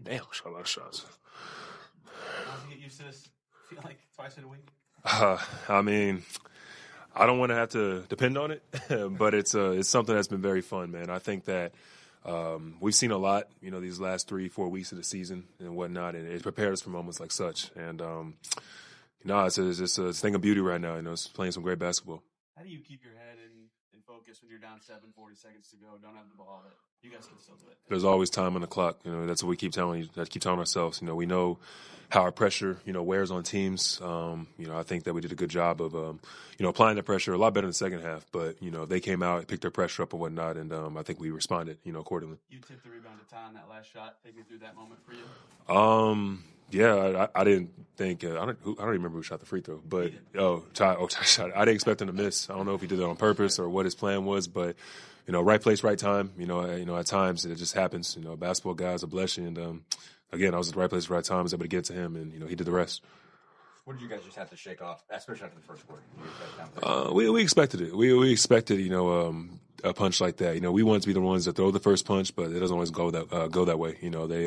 Damn, shot a lot of shots. How do you get used to this? Feel like twice in a week? I mean, I don't want to have to depend on it, but it's something that's been very fun, man. I think that we've seen a lot, these last 3-4 weeks of the season and whatnot, and it prepared us for moments like such. And it's a thing of beauty right now. It's playing some great basketball. How do you keep your head in focus when you're down 40 seconds to go, don't have the ball? You guys can still do it. There's always time on the clock. That's what we keep telling ourselves. We know how our pressure, wears on teams. I think that we did a good job of, applying the pressure a lot better in the second half. But, they came out, picked their pressure up and whatnot, and I think we responded, accordingly. You tipped the rebound to Ty on that last shot. Take me through that moment for you. Yeah, I didn't think I don't remember who shot the free throw, but Ty shot it. I didn't expect him to miss. I don't know if he did it on purpose or what his plan was, but right place, right time. At times it just happens. Basketball guys a blessing, and again, I was at the right place, right time. I was able to get to him, and he did the rest. What did you guys just have to shake off, especially after the first quarter? We expected it. We expected a punch like that. We want to be the ones that throw the first punch, but it doesn't always go that way. They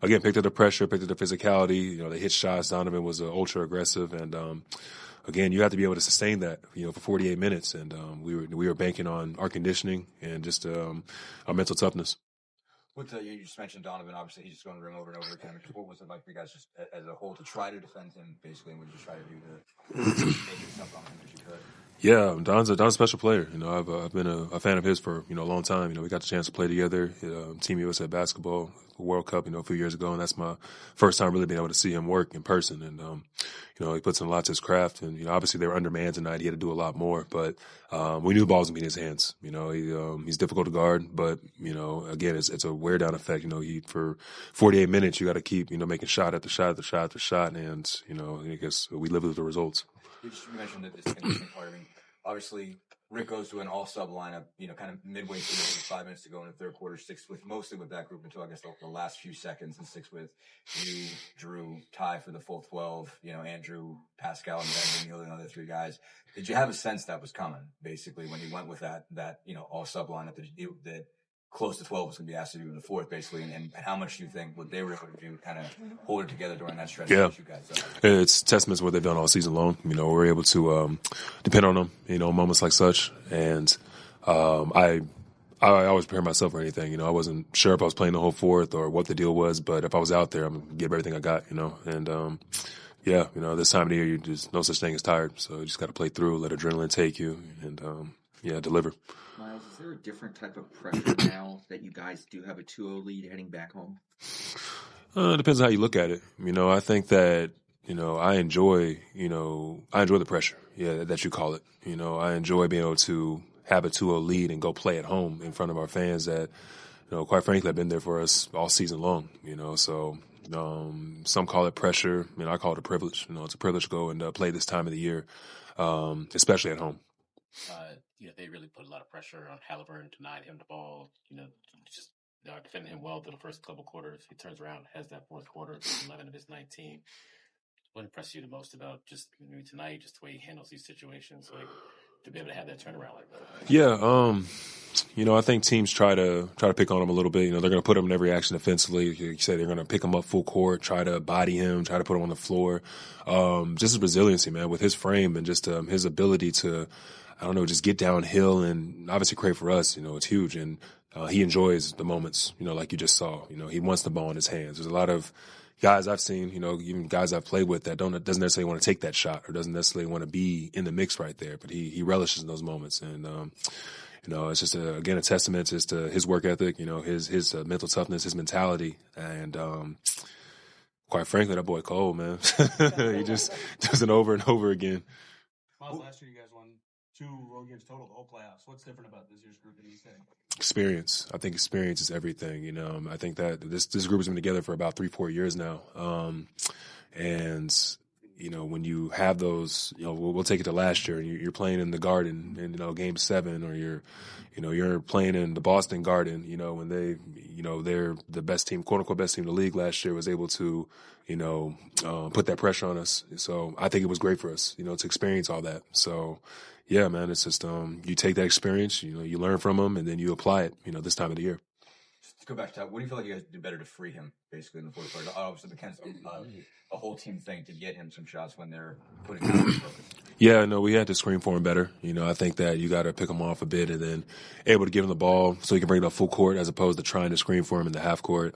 again picked up the pressure, picked up the physicality. They hit shots. Donovan was ultra aggressive, and again, you have to be able to sustain that for 48 minutes. And we were banking on our conditioning and just our mental toughness. You just mentioned Donovan. Obviously, he's just going to ring over and over again. What was it like for you guys just as a whole to try to defend him, basically, and what did you try to do to make yourself on him as you could? Yeah, Don's a special player. I've been a fan of his for a long time. We got the chance to play together, Team USA basketball, World Cup, a few years ago, and that's my first time really being able to see him work in person. And he puts in a lot to his craft. And obviously they were undermanned tonight. He had to do a lot more, but we knew the ball was gonna be in his hands. He's difficult to guard, but again, it's a wear down effect. For 48 minutes, you got to keep making shot after shot after shot after shot, and I guess we live with the results. You mentioned that this conditioning part. Obviously, Rick goes to an all-sub lineup, kind of midway through, 5 minutes to go in the third quarter, sticks mostly with that group until, I guess, the last few seconds, and sticks with you, Drew, Ty for the full 12, Andrew, Pascal, and Ben, the other three guys. Did you have a sense that was coming, basically, when you went with that all-sub lineup that close to 12 was going to be asked to do in the fourth, basically, and how much do you think what they were able to do kind of hold it together during that stretch? Yeah, you guys it's testament to what they've done all season long. We're able to depend on them, moments like such, and I always prepare myself for anything. I wasn't sure if I was playing the whole fourth or what the deal was, but if I was out there, I'm going to give everything I got, and this time of the year, there's no such thing as tired, so you just got to play through, let adrenaline take you, and deliver. Miles, is there a different type of pressure now that you guys do have a 2-0 lead heading back home? It depends on how you look at it. I think that, I enjoy the pressure, that you call it. I enjoy being able to have a 2-0 lead and go play at home in front of our fans that, quite frankly, have been there for us all season long, so some call it pressure. I call it a privilege. It's a privilege to go and play this time of the year, especially at home. They really put a lot of pressure on Haliburton, denied him the ball, just defending him well through the first couple quarters. He turns around, has that fourth quarter, 11 of his 19. What impressed you the most about just maybe tonight, just the way he handles these situations, like to be able to have that turnaround like that? Yeah, I think teams try to pick on him a little bit. They're going to put him in every action defensively. Like you said, they're going to pick him up full court, try to body him, try to put him on the floor. Just his resiliency, man, with his frame and just his ability to, just get downhill and obviously create for us. It's huge. And he enjoys the moments, like you just saw. He wants the ball in his hands. There's a lot of guys I've seen, even guys I've played with that doesn't necessarily want to take that shot or doesn't necessarily want to be in the mix right there. But he relishes in those moments. And, it's just, a testament just to his work ethic, his mental toughness, his mentality. And quite frankly, that boy Cole, man, he just does it over and over again. Miles, last year you guys won 2 road games total, the whole playoffs. What's different about this year's group in East End? Experience. I think experience is everything. I think that this group has been together for about 3-4 years now. And when you have those, we'll take it to last year and you're playing in the Garden in, Game 7, or you're playing in the Boston Garden, when they're the best team, quote unquote, best team in the league last year, was able to, put that pressure on us. So I think it was great for us, to experience all that. So yeah, man, it's just, you take that experience, you learn from them and then you apply it, this time of the year. Just to go back to that, what do you feel like you guys did better to free him, basically, in the fourth quarter? Obviously, a whole team thing to get him some shots when they're putting him in focus. Yeah, no, we had to screen for him better. I think that you got to pick him off a bit and then able to give him the ball so he can bring it up full court as opposed to trying to screen for him in the half court.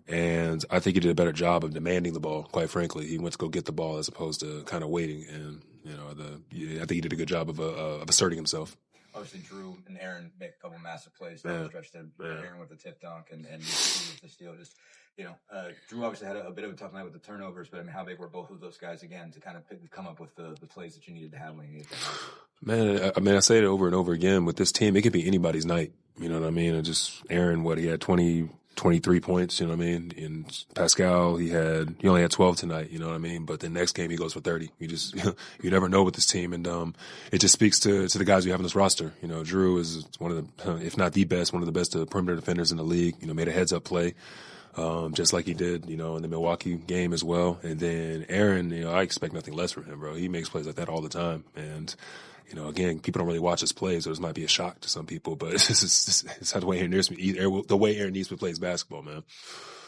And I think he did a better job of demanding the ball, quite frankly. He went to go get the ball as opposed to kind of waiting. And, I think he did a good job of asserting himself. Obviously, Drew and Aaron make a couple massive plays down the stretch. Aaron with the tip dunk and with the steal. Just, Drew obviously had a bit of a tough night with the turnovers, but I mean, how big were both of those guys again to kind of come up with the plays that you needed to have when you needed to have? Man, I say it over and over again with this team. It could be anybody's night. You know what I mean? And just Aaron, he had 23 points, you know what I mean? And Pascal, he only had 12 tonight, you know what I mean? But the next game he goes for 30. You never know with this team. And, it just speaks to the guys you have on this roster. Drew is one of the, if not the best, one of the best perimeter defenders in the league, made a heads up play. Just like he did, in the Milwaukee game as well. And then Aaron, I expect nothing less from him, bro. He makes plays like that all the time. And, again, people don't really watch his plays, so this might be a shock to some people, but it's how the way Aaron Neesmith plays basketball, man.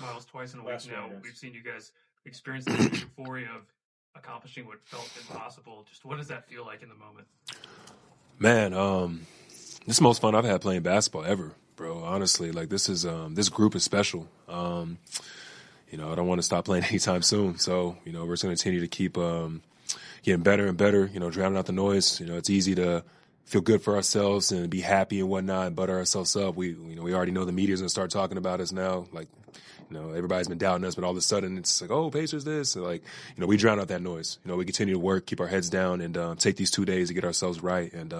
Miles, twice in a week now, we've seen you guys experience the euphoria of accomplishing what felt impossible. Just what does that feel like in the moment? Man, this is the most fun I've had playing basketball ever, bro. Honestly, this group is special. I don't want to stop playing anytime soon, so we're just going to continue to keep getting better and better, drowning out the noise. It's easy to feel good for ourselves and be happy and whatnot and butter ourselves up. We already know the media's going to start talking about us now. Like, everybody's been doubting us, but all of a sudden it's like, oh, Pacers this. And we drown out that noise. We continue to work, keep our heads down, and take these 2 days to get ourselves right. And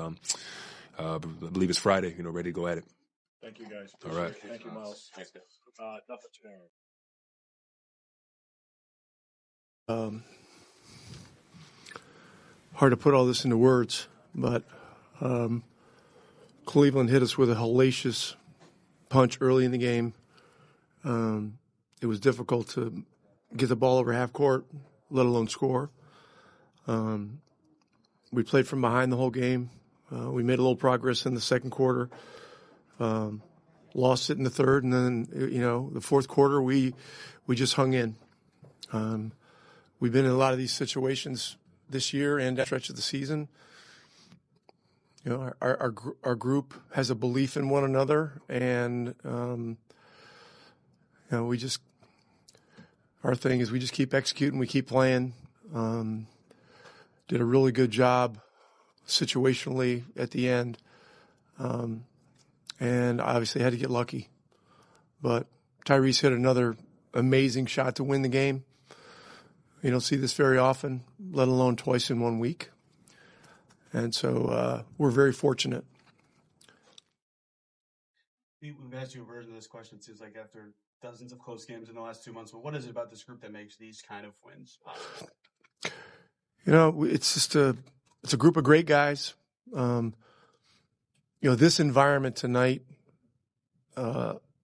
I believe it's Friday, ready to go at it. Thank you, guys. All right. Thank you, Miles. Nothing to hard to put all this into words, but Cleveland hit us with a hellacious punch early in the game. It was difficult to get the ball over half court, let alone score. We played from behind the whole game. We made a little progress in the second quarter. Lost it in the third, and then the fourth quarter we just hung in. We've been in a lot of these situations this year and that stretch of the season. Our group has a belief in one another, and our thing is we just keep executing, we keep playing. Did a really good job situationally at the end, and obviously had to get lucky. But Tyrese hit another amazing shot to win the game. You don't see this very often, let alone twice in 1 week. And so we're very fortunate. We've asked you a version of this question, it seems like, after dozens of close games in the last 2 months. But what is it about this group that makes these kind of wins possible? It's just it's a group of great guys. This environment tonight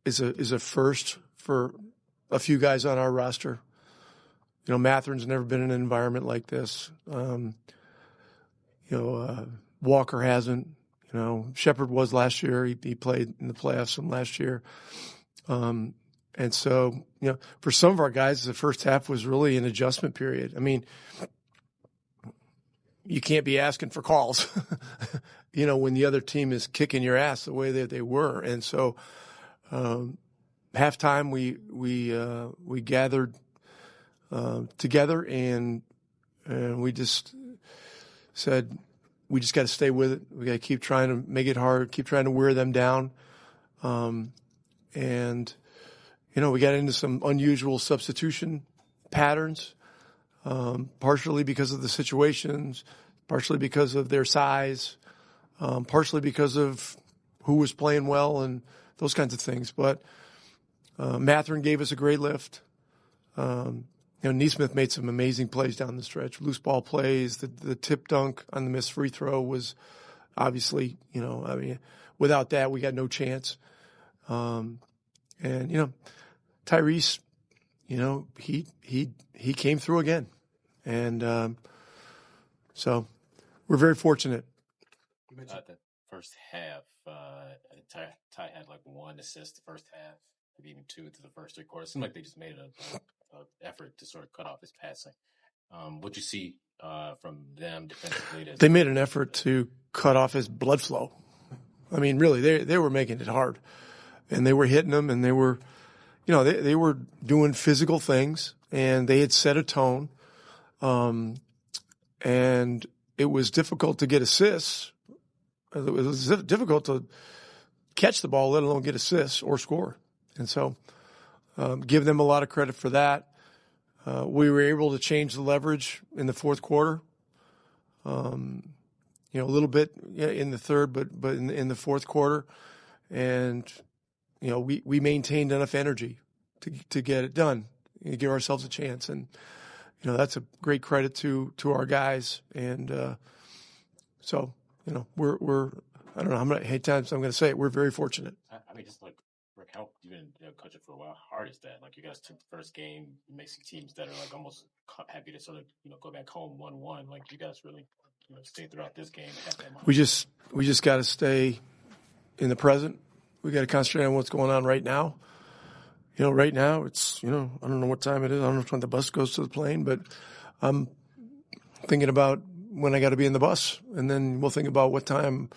is a first for a few guys on our roster. Matherin's never been in an environment like this. Walker hasn't. Shepard was last year. He played in the playoffs from last year. And so, for some of our guys, the first half was really an adjustment period. I mean, you can't be asking for calls, when the other team is kicking your ass the way that they were. And so, halftime we gathered together and we just said, we just got to stay with it. We got to keep trying to make it hard, keep trying to wear them down. We got into some unusual substitution patterns, partially because of the situations, partially because of their size, partially because of who was playing well and those kinds of things. But Matherin gave us a great lift. Neesmith made some amazing plays down the stretch. Loose ball plays, the tip dunk on the missed free throw was obviously, without that, we got no chance. Tyrese, he came through again. And so we're very fortunate. The first half, Ty had like 1 assist the first half, maybe even 2 through the first 3 quarters. It seemed like they just made an effort to sort of cut off his passing. What you see from them defensively? They made an effort to cut off his blood flow. I mean, really, they were making it hard, and they were hitting him, and they were, they were doing physical things, and they had set a tone, and it was difficult to get assists. It was difficult to catch the ball, let alone get assists or score. And so, give them a lot of credit for that. We were able to change the leverage in the fourth quarter. A little bit in the third, but in the fourth quarter, and we maintained enough energy to get it done, and give ourselves a chance, and that's a great credit to our guys, and so we're I don't know how many times I'm going to say it. We're very fortunate. I mean, just like Rick, how you've been coaching for a while. How hard is that? Like, you guys took the first game, you may see teams that are like almost happy to sort of go back home 1-1. Like, you guys really stay throughout this game. We just got to stay in the present. We got to concentrate on what's going on right now. Right now it's I don't know what time it is. I don't know when the bus goes to the plane, but I'm thinking about when I got to be in the bus, and then we'll think about what time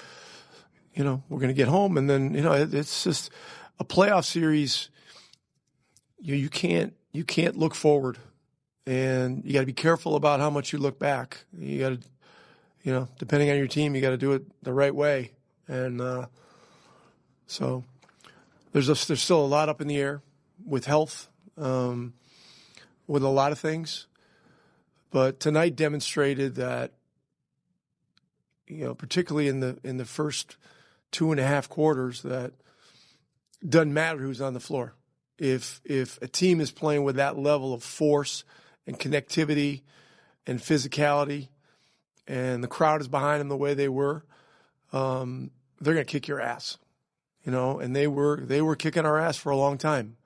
we're going to get home, and then it's just a playoff series. You can't look forward, and you got to be careful about how much you look back. You got to, depending on your team, you got to do it the right way, and so there's still a lot up in the air with health, with a lot of things, but tonight demonstrated that particularly in the first 2.5 quarters, that doesn't matter who's on the floor. If a team is playing with that level of force and connectivity and physicality, and the crowd is behind them the way they were, they're going to kick your ass, and they were kicking our ass for a long time.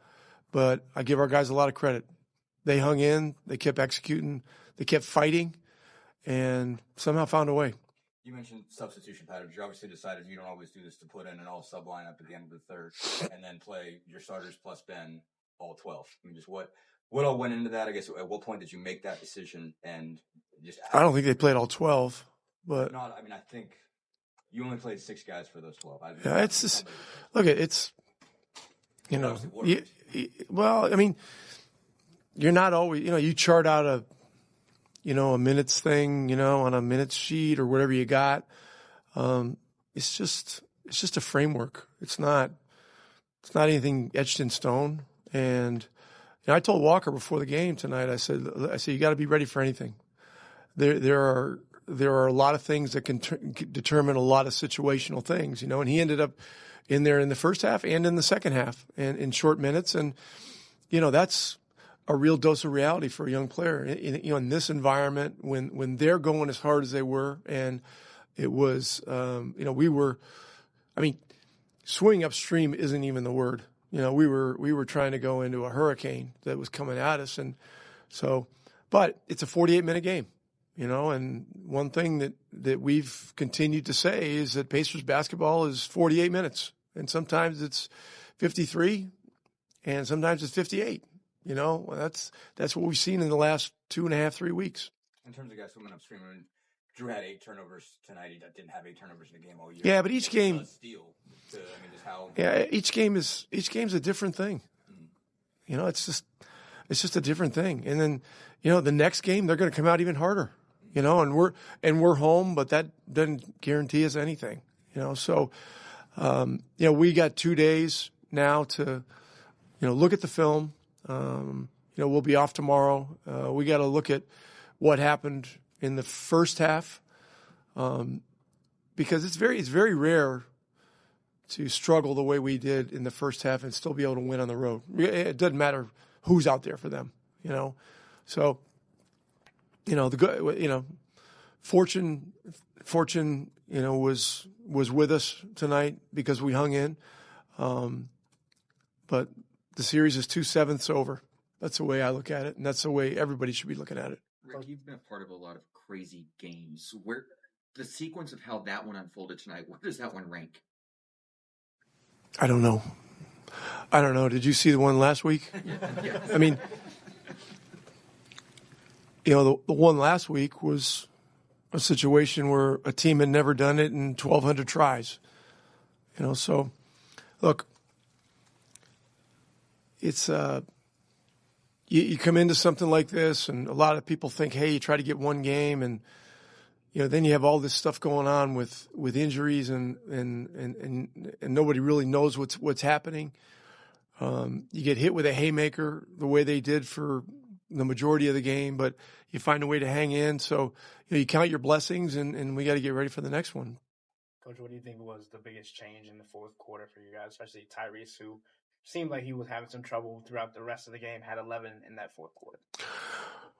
But I give our guys a lot of credit. They hung in, they kept executing, they kept fighting, and somehow found a way. You mentioned substitution patterns. You obviously decided you don't always do this to put in an all-sub lineup at the end of the third and then play your starters plus Ben all 12. I mean, just what all went into that? I guess at what point did you make that decision? And just I don't think they played all 12, but I think you only played 6 guys for those 12. It's just look. It's well, I mean, you're not always you chart out a minutes thing, on a minutes sheet or whatever you got. It's just a framework. It's not anything etched in stone. And I told Walker before the game tonight, I said, you got to be ready for anything. There are a lot of things that can determine a lot of situational things, and he ended up in there in the first half and in the second half and in short minutes. And, that's a real dose of reality for a young player in this environment when they're going as hard as they were. And it was, swimming upstream isn't even the word. We were trying to go into a hurricane that was coming at us. And so, but it's a 48-minute game, and one thing that we've continued to say is that Pacers basketball is 48 minutes, and sometimes it's 53 and sometimes it's 58. That's what we've seen in the last 2.5, 3 weeks. In terms of guys swimming upstream, Drew had 8 turnovers tonight. He didn't have 8 turnovers in the game all year. Yeah, but each game, each game is a different thing. Mm-hmm. It's just a different thing. And then, the next game they're going to come out even harder. And we're home, but that doesn't guarantee us anything. So, we got 2 days now to, look at the film. We'll be off tomorrow. We got to look at what happened in the first half, because it's very rare to struggle the way we did in the first half and still be able to win on the road. It doesn't matter who's out there for them, So, fortune, was with us tonight because we hung in, but the series is 2/7 over. That's the way I look at it, and that's the way everybody should be looking at it. Rick, you've been a part of a lot of crazy games. Where the sequence of how that one unfolded tonight, where does that one rank? I don't know. Did you see the one last week? I mean, the one last week was a situation where a team had never done it in 1,200 tries. So look, it's you come into something like this, and a lot of people think, hey, you try to get one game, and then you have all this stuff going on with injuries, and nobody really knows what's happening. You get hit with a haymaker the way they did for the majority of the game, but you find a way to hang in. So you count your blessings, and we got to get ready for the next one. Coach, what do you think was the biggest change in the fourth quarter for you guys, especially Tyrese, who seemed like he was having some trouble throughout the rest of the game, had 11 in that fourth quarter?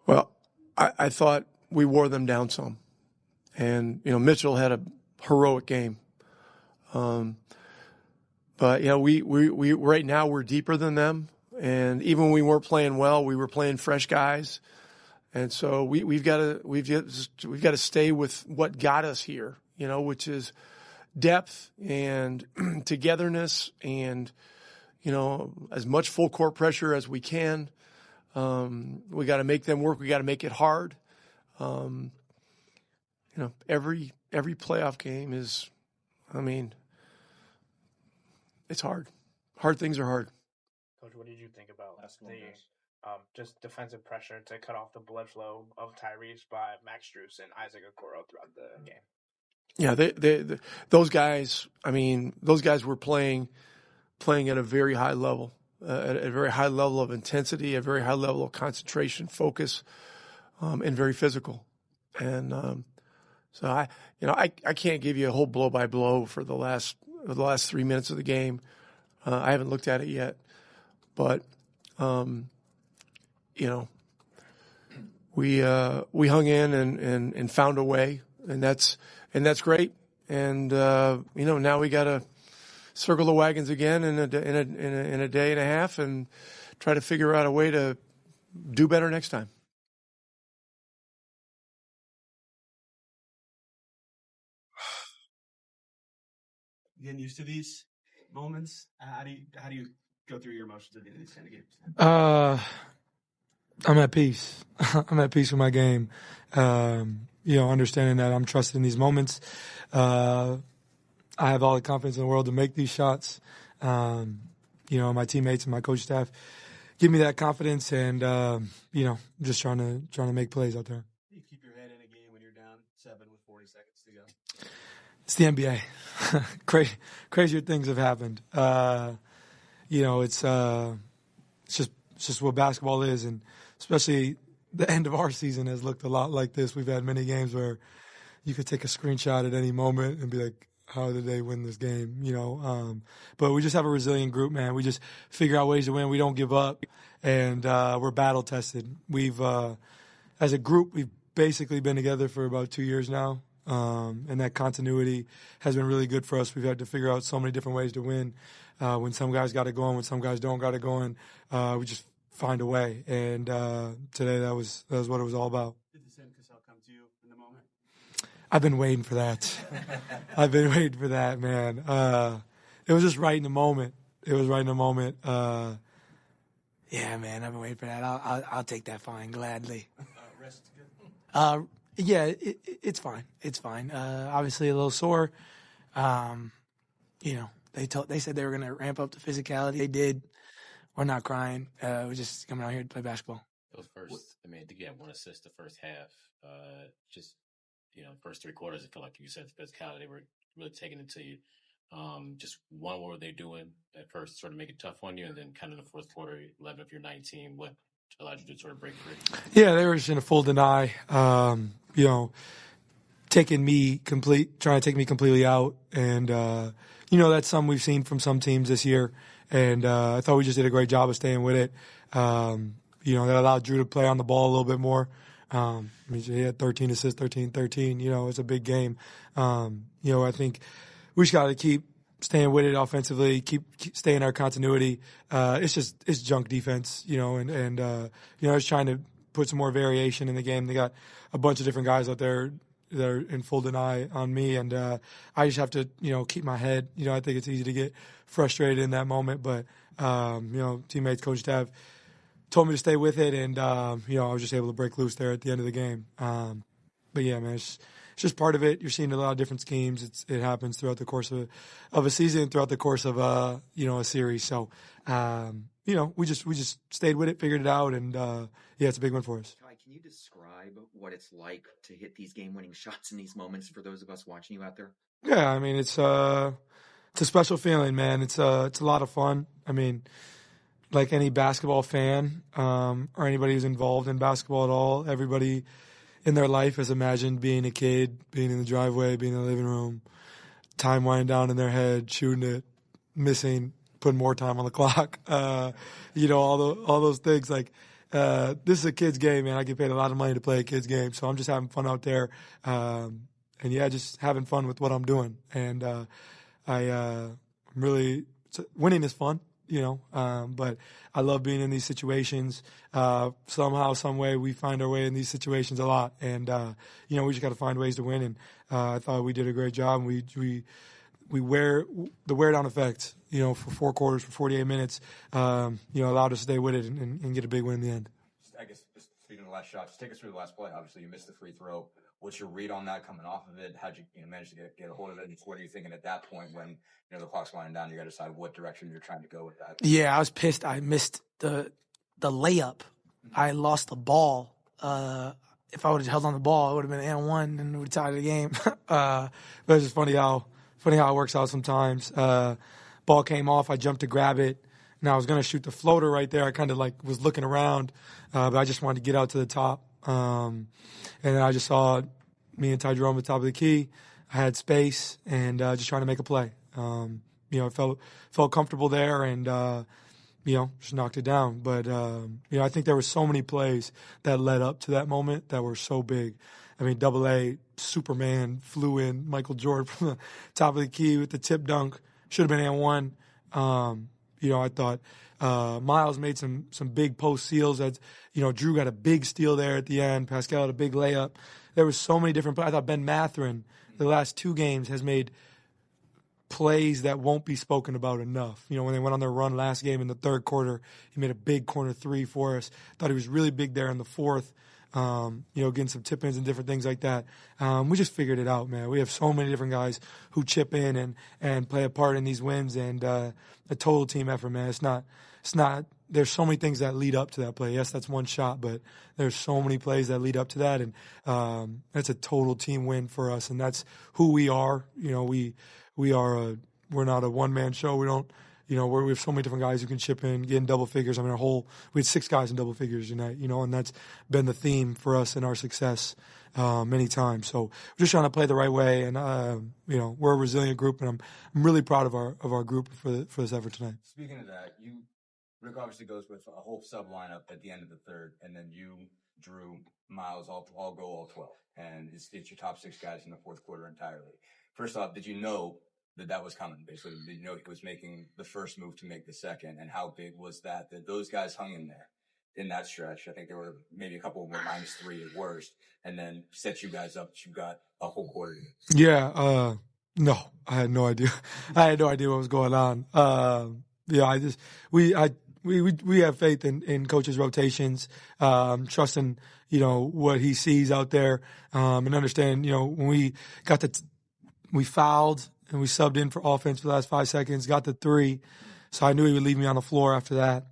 Well, I thought we wore them down some. And, Mitchell had a heroic game. But, we right now we're deeper than them. And even when we weren't playing well, we were playing fresh guys. And so we've got to stay with what got us here, which is depth and togetherness and, as much full court pressure as we can. We got to make them work. We got to make it hard. Every playoff game is, it's hard. Hard things are hard. Coach, what did you think about just defensive pressure to cut off the blood flow of Tyrese by Max Strus and Isaac Okoro throughout the game? Yeah, those guys. Those guys were playing at a very high level, at a very high level of intensity, a very high level of concentration, focus, and very physical. And so I can't give you a whole blow by blow for the last 3 minutes of the game. I haven't looked at it yet, but we hung in and found a way, and that's great. And now we got to circle the wagons again in a day and a half and try to figure out a way to do better next time. Getting used to these moments? How do you go through your emotions at the end of these kind of games? I'm at peace. I'm at peace with my game. Understanding that I'm trusted in these moments. I have all the confidence in the world to make these shots. My teammates and my coach staff give me that confidence, and just trying to make plays out there. You keep your head in a game when you're down 7 with 40 seconds to go. It's the NBA. Crazier things have happened. It's just what basketball is, and especially the end of our season has looked a lot like this. We've had many games where you could take a screenshot at any moment and be like, how did they win this game? But we just have a resilient group, man. We just figure out ways to win. We don't give up, and we're battle tested. We've, as a group, we've basically been together for about 2 years now. And that continuity has been really good for us. We've had to figure out so many different ways to win. When some guys got it going, when some guys don't got it going, we just find a way. And today that was what it was all about. Did the Sam Cassell come to you in the moment? I've been waiting for that. I've been waiting for that, man. It was just right in the moment. Yeah, man, I've been waiting for that. I'll take that fine gladly. Rest good? Yeah, it's fine. It's fine. Obviously a little sore. They said they were going to ramp up the physicality. They did. We're not crying. We're just coming out here to play basketball. Those first, I think you had 1 assist the first half. First 3 quarters, I feel like you said the physicality, they were really taking it to you. Just what were they doing at first, sort of make it tough on you, and then kind of in the fourth quarter, 11 of your 19, what allowed you to sort of break free? Yeah, they were just in a full deny. Trying to take me completely out. And, that's something we've seen from some teams this year. And I thought we just did a great job of staying with it. That allowed Drew to play on the ball a little bit more. He had 13 assists, 13. It's a big game. I think we just got to keep staying with it offensively, keep staying our continuity. It's junk defense, and just trying to put some more variation in the game. They got a bunch of different guys out there, they're in full deny on me, and I just have to, keep my head. I think it's easy to get frustrated in that moment, but teammates, coach, staff told me to stay with it, and I was just able to break loose there at the end of the game. But yeah, man, it's just part of it. You're seeing a lot of different schemes. It happens throughout the course of a season, throughout the course of a series. So we just stayed with it, figured it out, and it's a big win for us. Ty, can you describe what it's like to hit these game-winning shots in these moments for those of us watching you out there? Yeah, I mean it's a special feeling, man. It's a lot of fun. I mean, like any basketball fan or anybody who's involved in basketball at all, everybody in their life has imagined being a kid, being in the driveway, being in the living room, time winding down in their head, shooting it, missing, putting more time on the clock. All those things. Like this is a kid's game, man. I get paid a lot of money to play a kid's game, so I'm just having fun out there, just having fun with what I'm doing. And winning is fun. But I love being in these situations. Somehow, some way, we find our way in these situations a lot, and we just got to find ways to win. And I thought we did a great job. And we wear the wear down effect, for 4 quarters, for 48 minutes, allowed us to stay with it and get a big win in the end. I guess just speaking of the last shot, just take us through the last play. Obviously, you missed the free throw. What's your read on that coming off of it? How'd you manage to get a hold of it? And what are you thinking at that point when the clock's winding down? You got to decide what direction you're trying to go with that. Yeah, I was pissed. I missed the layup. I lost the ball. If I would have held on the ball, it would have been and one, and we would have tied the game. But it's just funny how it works out sometimes. Ball came off. I jumped to grab it, and I was going to shoot the floater right there. I kind of was looking around, but I just wanted to get out to the top. And then I just saw me and Ty Jerome at the top of the key. I had space and just trying to make a play. I felt comfortable there and just knocked it down. But I think there were so many plays that led up to that moment that were so big. I mean, AA Superman flew in, Michael Jordan from the top of the key with the tip dunk. Should have been and one. I thought Miles made some big post steals. Drew got a big steal there at the end. Pascal had a big layup. There was so many different plays. I thought Ben Mathurin, the last 2 games, has made plays that won't be spoken about enough. When they went on their run last game in the 3rd quarter, he made a big corner 3 for us. Thought he was really big there in the 4th. Getting some tip-ins and different things like that. We just figured it out, man. We have so many different guys who chip in and play a part in these wins, and a total team effort, man. It's not. There's so many things that lead up to that play. Yes, that's one shot, but there's so many plays that lead up to that, and that's a total team win for us, and that's who we are. We're not a one-man show. We don't. We have so many different guys who can chip in, get in double figures. I mean, we had 6 guys in double figures tonight, and that's been the theme for us in our success many times. So we're just trying to play the right way, and we're a resilient group, and I'm really proud of our group for this effort tonight. Speaking of that, Rick obviously goes with a whole sub lineup at the end of the 3rd, and then you, Drew, Miles all go all 12, and it's your top 6 guys in the 4th quarter entirely. First off, did you know that was coming? Basically, did you know he was making the first move to make the second, and how big was that those guys hung in there in that stretch? I think there were maybe a couple were -3 at worst, and then set you guys up. You got a whole quarter. Yeah, no, I had no idea. I had no idea what was going on. We have faith in coach's rotations, trusting what he sees out there, and understand when we fouled and we subbed in for offense for the last 5 seconds, got the 3, so I knew he would leave me on the floor after that.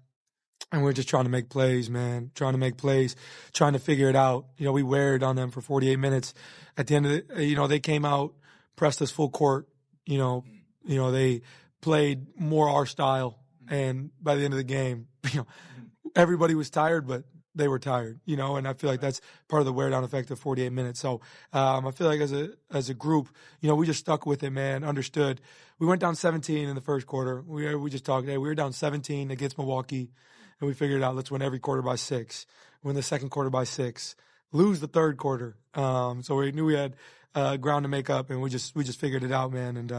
And we're just trying to make plays, man. Trying to figure it out. We weared on them for 48 minutes. At the end of it, they came out, pressed us full court. They played more our style. And by the end of the game, everybody was tired, but they were tired, and I feel like that's part of the wear down effect of 48 minutes. So, I feel like as a group, we just stuck with it, man, understood. We went down 17 in the 1st quarter. We just talked, we were down 17 against Milwaukee, and we figured out, let's win every quarter by 6, win the 2nd quarter by 6, lose the 3rd quarter. So we knew we had ground to make up, and we just figured it out, man. And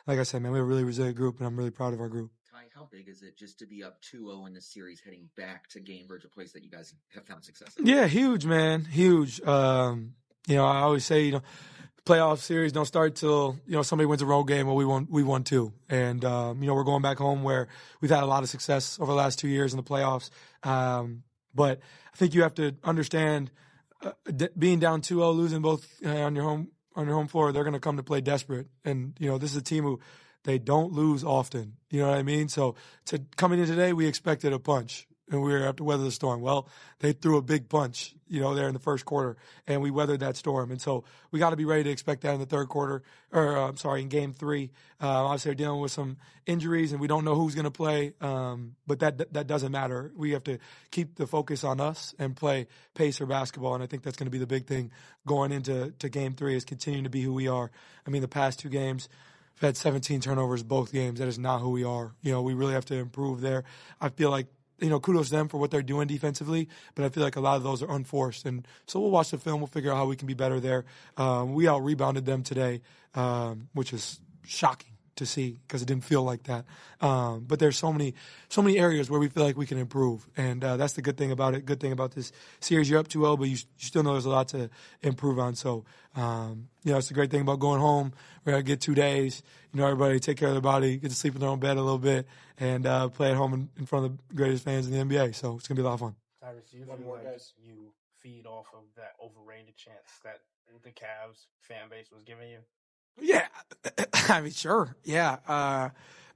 like I said, man, we have a really resilient group, and I'm really proud of our group. Ty, how big is it just to be up 2-0 in the series heading back to Gainbridge, a place that you guys have found success in? Yeah, huge, man. Huge. I always say, playoff series don't start till, somebody wins a road game. Well, we won too. And, we're going back home where we've had a lot of success over the last 2 years in the playoffs. But I think you have to understand being down 2-0, losing both on your home floor, they're going to come to play desperate. And, this is a team who they don't lose often. You know what I mean? So coming in today, we expected a punch. And we were have to weather the storm. Well, they threw a big punch, there in the first quarter, and we weathered that storm. And so we got to be ready to expect that in the third quarter, in Game 3. Obviously, they're dealing with some injuries, and we don't know who's going to play, but that doesn't matter. We have to keep the focus on us and play pacer basketball, and I think that's going to be the big thing going into Game 3 is continuing to be who we are. I mean, the past 2 games, we've had 17 turnovers both games. That is not who we are. We really have to improve there. I feel like, kudos to them for what they're doing defensively, but I feel like a lot of those are unforced. And so we'll watch the film. We'll figure out how we can be better there. We out-rebounded them today, which is shocking to see because it didn't feel like that. But there's so many areas where we feel like we can improve. And that's the good thing about it. Good thing about this series. You're up 2-0, but you still know there's a lot to improve on. So, it's the great thing about going home. We're going to get 2 days. Everybody take care of their body, get to sleep in their own bed a little bit, and play at home in front of the greatest fans in the NBA. So it's going to be a lot of fun. Tyrese, do you feel like you feed off of that overrated chance that the Cavs fan base was giving you? Yeah. I mean, sure. Yeah.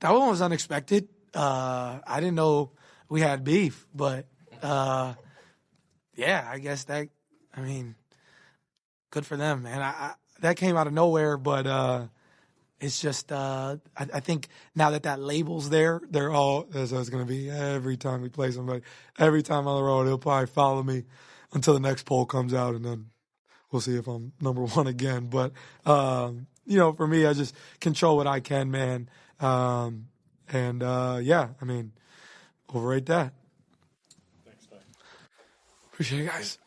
That one was unexpected. I didn't know we had beef, but yeah, I guess good for them, man. That came out of nowhere, but it's just I think now that label's there, they're all – that's what it's going to be every time we play somebody. Every time on the road, he'll probably follow me until the next poll comes out, and then we'll see if I'm number 1 again. But, for me, I just control what I can, man. Overrate that. Thanks, man. Appreciate it, guys.